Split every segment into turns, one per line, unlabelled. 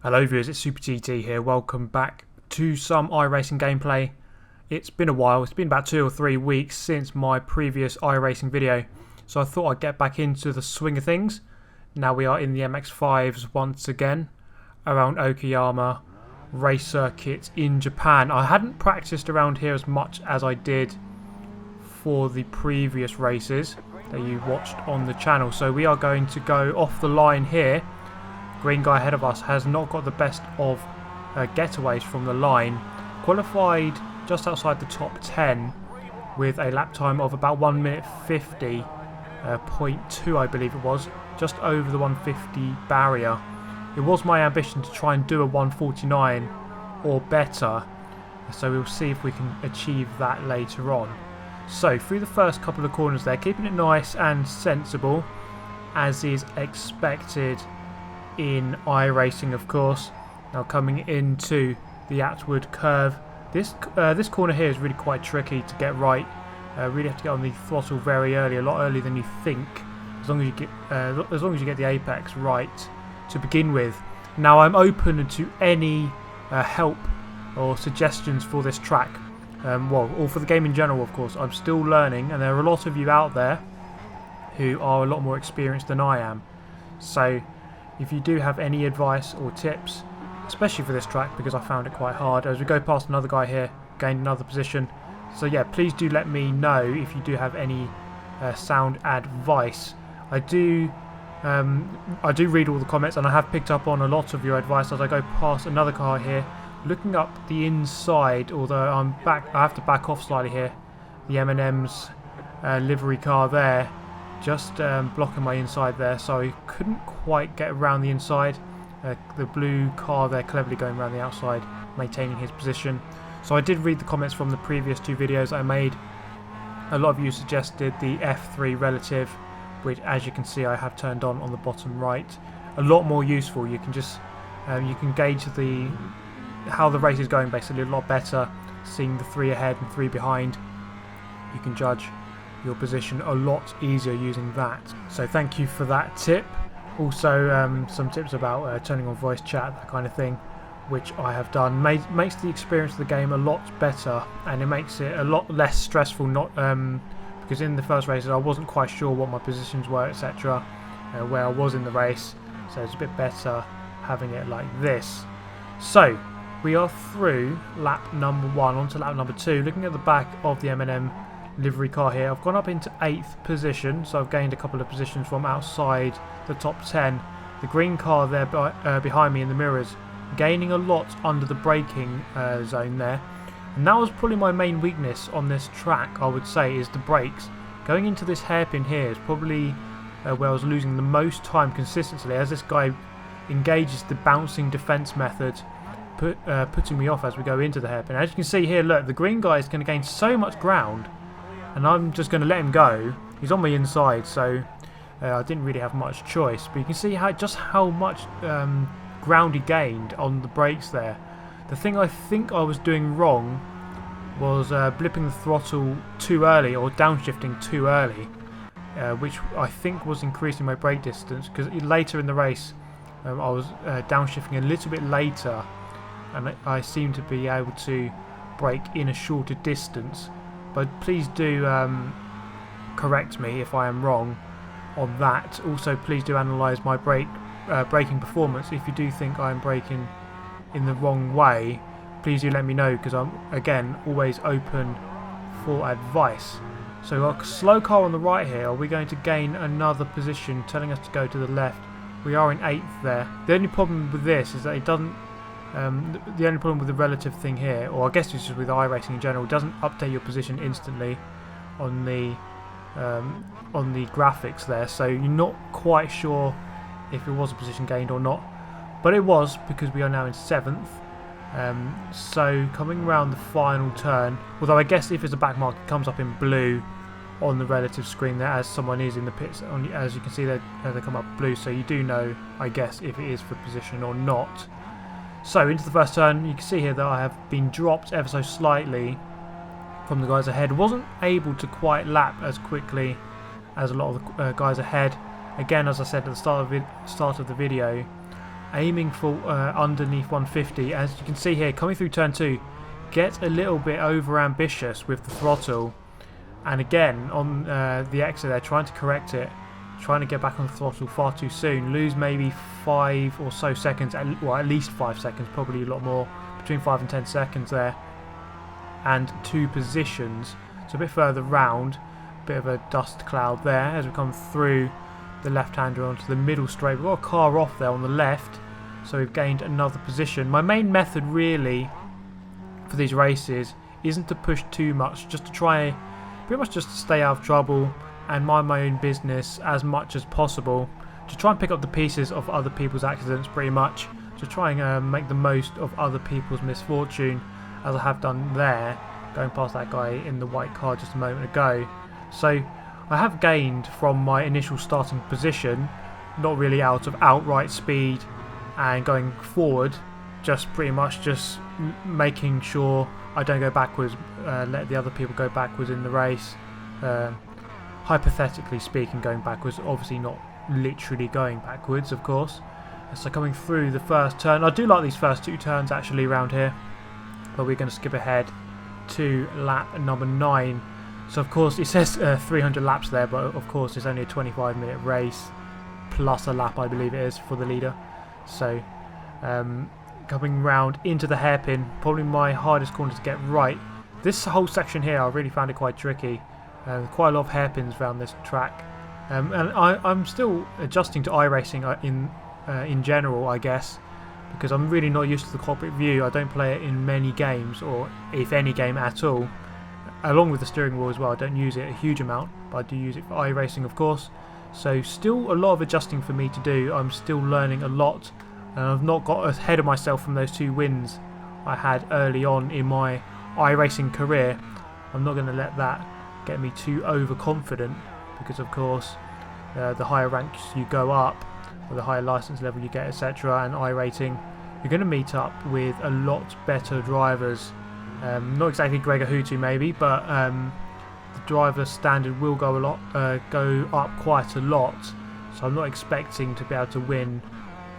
Hello viewers, it's Super GT here. Welcome back to some iRacing gameplay. It's been a while, it's been about 2 or 3 weeks since my previous iRacing video, so I thought I'd get back into the swing of things. Now we are in the MX-5s once again, around Okayama race circuit in Japan. I hadn't practiced around here as much as I did for the previous races that you watched on the channel, so we are going to go off the line here. Green guy ahead of us has not got the best of getaways from the line. Qualified just outside the top 10 with a lap time of about 1 minute 50.2 I believe it was, just over the 150 barrier. It was my ambition to try and do a 149 or better, so we'll see if we can achieve that later on. So through the first couple of corners there, keeping it nice and sensible as is expected in iRacing, of course. Now coming into the Atwood curve, this corner here is really quite tricky to get right. Really have to get on the throttle very early, a lot earlier than you think, as long as you get the apex right to begin with. Now I'm open to any help or suggestions for this track, or for the game in general, of course. I'm still learning, and there are a lot of you out there who are a lot more experienced than I am. So if you do have any advice or tips, especially for this track, because I found it quite hard. As we go past another guy here, gained another position. So yeah, please do let me know if you do have any sound advice. I do read all the comments, and I have picked up on a lot of your advice as I go past another car here, looking up the inside. Although I have to back off slightly here. The M&M's livery car there, just blocking my inside there, so I couldn't quite get around the inside. The blue car there cleverly going around the outside, maintaining his position. So I did read the comments from the previous 2 videos I made. A lot of you suggested the F3 relative, which as you can see I have turned on the bottom right. A lot more useful. You can just you can gauge how the race is going basically a lot better, seeing the 3 ahead and 3 behind. You can judge your position a lot easier using that. So thank you for that tip. Also some tips about turning on voice chat, that kind of thing, which I have done. Makes the experience of the game a lot better, and it makes it a lot less stressful. Because in the first races I wasn't quite sure what my positions were, etc., where I was in the race, so it's a bit better having it like this. So we are through lap number 1 onto lap number 2. Looking at the back of the M&M livery car here, I've gone up into 8th position, so I've gained a couple of positions from outside the top 10. The green car there behind me in the mirrors, gaining a lot under the braking zone there, and that was probably my main weakness on this track, I would say, is the brakes. Going into this hairpin here is probably where I was losing the most time consistently, as this guy engages the bouncing defense method, putting me off as we go into the hairpin. As you can see here, look, the green guy is going to gain so much ground, and I'm just going to let him go. He's on my inside, so I didn't really have much choice. But you can see just how much ground he gained on the brakes there. The thing I think I was doing wrong was blipping the throttle too early, or downshifting too early, which I think was increasing my brake distance, because later in the race I was downshifting a little bit later, and I seemed to be able to brake in a shorter distance. But please do correct me if I am wrong on that. Also, please do analyse my braking performance. If you do think I'm braking in the wrong way, please do let me know, because I'm, again, always open for advice. So our slow car on the right here, are we going to gain another position, telling us to go to the left? We are in 8th there. The only problem with this is that it doesn't the only problem with the relative thing here, or I guess it's just with iRacing in general, it doesn't update your position instantly on the graphics there, so you're not quite sure if it was a position gained or not, but it was, because we are now in 7th. So coming around the final turn, although I guess if it's a back mark it comes up in blue on the relative screen there, as someone is in the pits, as you can see they come up blue, so you do know, I guess, if it is for position or not. So into the first turn, you can see here that I have been dropped ever so slightly from the guys ahead. Wasn't able to quite lap as quickly as a lot of the guys ahead. Again, as I said at the start of the video, aiming for underneath 150. As you can see here, coming through turn 2, get a little bit over ambitious with the throttle, and again on the exit there, trying to correct it, trying to get back on the throttle far too soon, lose maybe 5 or so seconds, well at least 5 seconds, probably a lot more, between 5 and 10 seconds there, and 2 positions, so a bit further round, bit of a dust cloud there as we come through the left-hander onto the middle straight. We've got a car off there on the left, so we've gained another position. My main method really for these races isn't to push too much, just to try pretty much just to stay out of trouble and mind my own business as much as possible, to try and pick up the pieces of other people's accidents pretty much, to try and make the most of other people's misfortune, as I have done there, going past that guy in the white car just a moment ago. So I have gained from my initial starting position, not really out of outright speed and going forward, just pretty much just making sure I don't go backwards, let the other people go backwards in the race. Hypothetically speaking, going backwards, obviously not literally going backwards, of course. So coming through the first turn, I do like these first 2 turns actually around here, but we're going to skip ahead to lap number 9. So of course it says 300 laps there, but of course it's only a 25-minute race plus a lap, I believe it is, for the leader. So coming round into the hairpin, probably my hardest corner to get right. This whole section here I really found it quite tricky. Quite a lot of hairpins around this track, and I'm still adjusting to iRacing in general, I guess, because I'm really not used to the cockpit view. I don't play it in many games, or if any game at all. Along with the steering wheel as well, I don't use it a huge amount, but I do use it for iRacing, of course. So still a lot of adjusting for me to do. I'm still learning a lot, and I've not got ahead of myself from those 2 wins I had early on in my iRacing career. I'm not going to let that get me too overconfident, because of course the higher ranks you go up, or the higher license level you get, etc., and iRacing, you're going to meet up with a lot better drivers. Not exactly Gregor Hutu maybe, but the driver standard will go up quite a lot. So I'm not expecting to be able to win,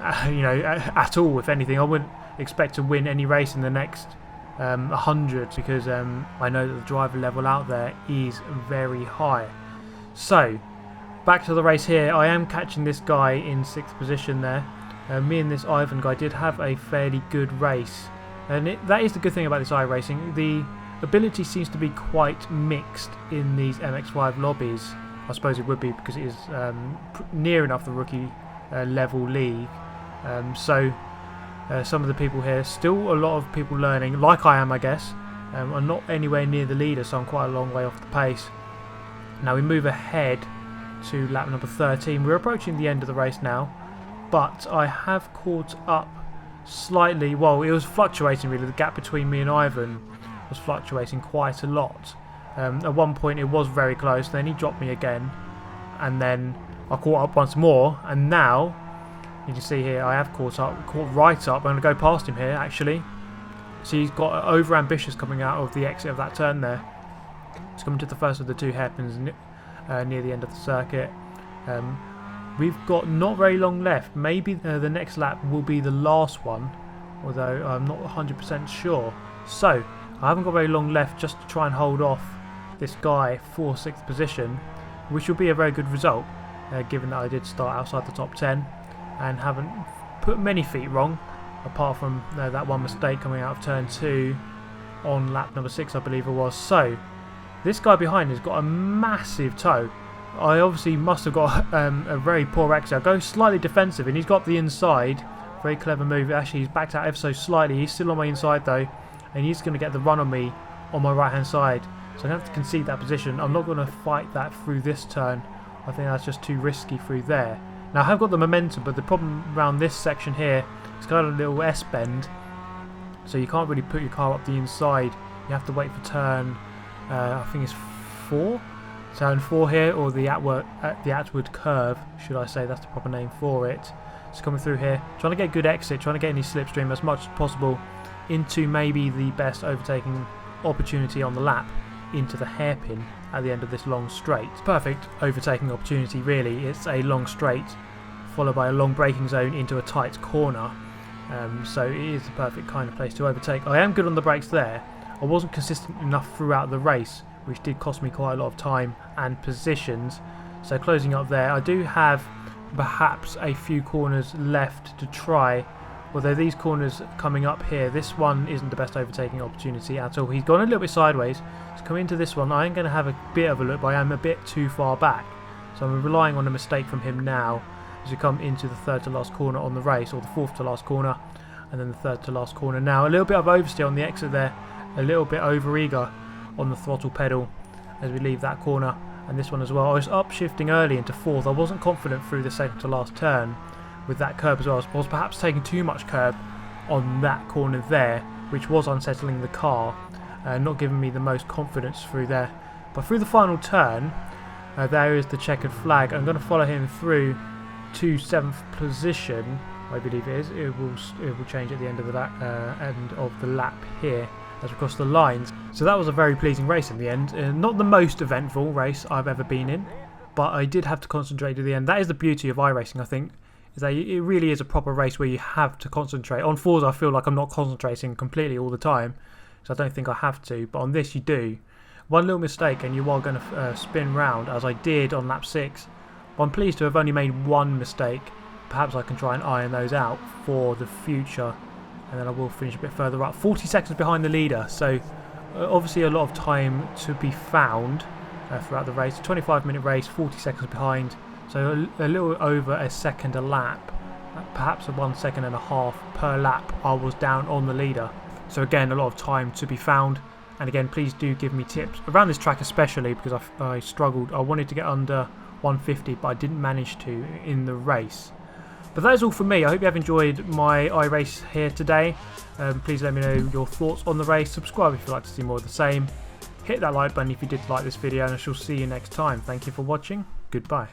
at all. If anything, I wouldn't expect to win any race in the next 100, because I know that the driver level out there is very high. So back to the race here. I am catching this guy in 6th position there. Me and this Ivan guy did have a fairly good race. And that is the good thing about this iRacing. The ability seems to be quite mixed in these MX-5 lobbies. I suppose it would be because it is near enough the rookie level league. So some of the people here, still a lot of people learning, like I am, I guess. I'm not anywhere near the leader, so I'm quite a long way off the pace. Now we move ahead to lap number 13. We're approaching the end of the race now, but I have caught up slightly. Well, it was fluctuating really. The gap between me and Ivan was fluctuating quite a lot. At one point it was very close, then he dropped me again, and then I caught up once more, and now you can see here I have caught right up. I'm going to go past him here actually. So he's got over ambitious coming out of the exit of that turn there. It's coming to the first of the 2 hairpins near the end of the circuit. We've got not very long left. Maybe the next lap will be the last one, although I'm not 100% sure. So I haven't got very long left just to try and hold off this guy for 6th position, which will be a very good result, given that I did start outside the top 10 and haven't put many feet wrong, apart from that one mistake coming out of turn 2 on lap number 6, I believe it was. So this guy behind has got a massive toe. I obviously must have got a very poor exit. I go slightly defensive, and he's got the inside. Very clever move. Actually, he's backed out ever so slightly. He's still on my inside though, and he's going to get the run on me on my right hand side. So I'm going to have to concede that position. I'm not going to fight that through this turn. I think that's just too risky through there. Now I have got the momentum, but the problem around this section here, it's got a little S-bend, so you can't really put your car up the inside. You have to wait for turn, I think it's 4? Turn 4 here, or the outward curve, should I say, that's the proper name for it. It's coming through here, trying to get a good exit, trying to get any slipstream as much as possible into maybe the best overtaking opportunity on the lap, into the hairpin at the end of this long straight. Perfect overtaking opportunity really. It's a long straight followed by a long braking zone into a tight corner. So it is the perfect kind of place to overtake. I am good on the brakes there. I wasn't consistent enough throughout the race, which did cost me quite a lot of time and positions. So closing up there, I do have perhaps a few corners left to try. Although these corners coming up here, this one isn't the best overtaking opportunity at all. He's gone a little bit sideways. To come into this one, I am going to have a bit of a look, but I am a bit too far back. So I'm relying on a mistake from him now as we come into the third to last corner on the race, or the fourth to last corner, and then the third to last corner now. A little bit of oversteer on the exit there, a little bit over eager on the throttle pedal as we leave that corner, and this one as well. I was upshifting early into fourth. I wasn't confident through the second to last turn with that curb as well. I was perhaps taking too much curb on that corner there, which was unsettling the car, not giving me the most confidence through there. But through the final turn, there is the checkered flag. I'm going to follow him through to 7th position, I believe it is. It will change at the end of the lap here as we cross the lines. So that was a very pleasing race in the end. Not the most eventful race I've ever been in, but I did have to concentrate at the end. That is the beauty of iRacing, I think, is that it really is a proper race where you have to concentrate. On Forza, I feel like I'm not concentrating completely all the time, so I don't think I have to, but on this you do. One little mistake and you are going to spin round, as I did on lap 6. But I'm pleased to have only made one mistake. Perhaps I can try and iron those out for the future, and then I will finish a bit further up. 40 seconds behind the leader, so obviously a lot of time to be found throughout the race. 25-minute race, 40 seconds behind, so a little over a second a lap, perhaps a 1.5 seconds per lap I was down on the leader. So again, a lot of time to be found, and again, please do give me tips around this track especially, because I struggled. I wanted to get under 150, but I didn't manage to in the race. But that is all from me. I hope you have enjoyed my iRace here today. Please let me know your thoughts on the race. Subscribe if you'd like to see more of the same. Hit that like button if you did like this video, and I shall see you next time. Thank you for watching. Goodbye.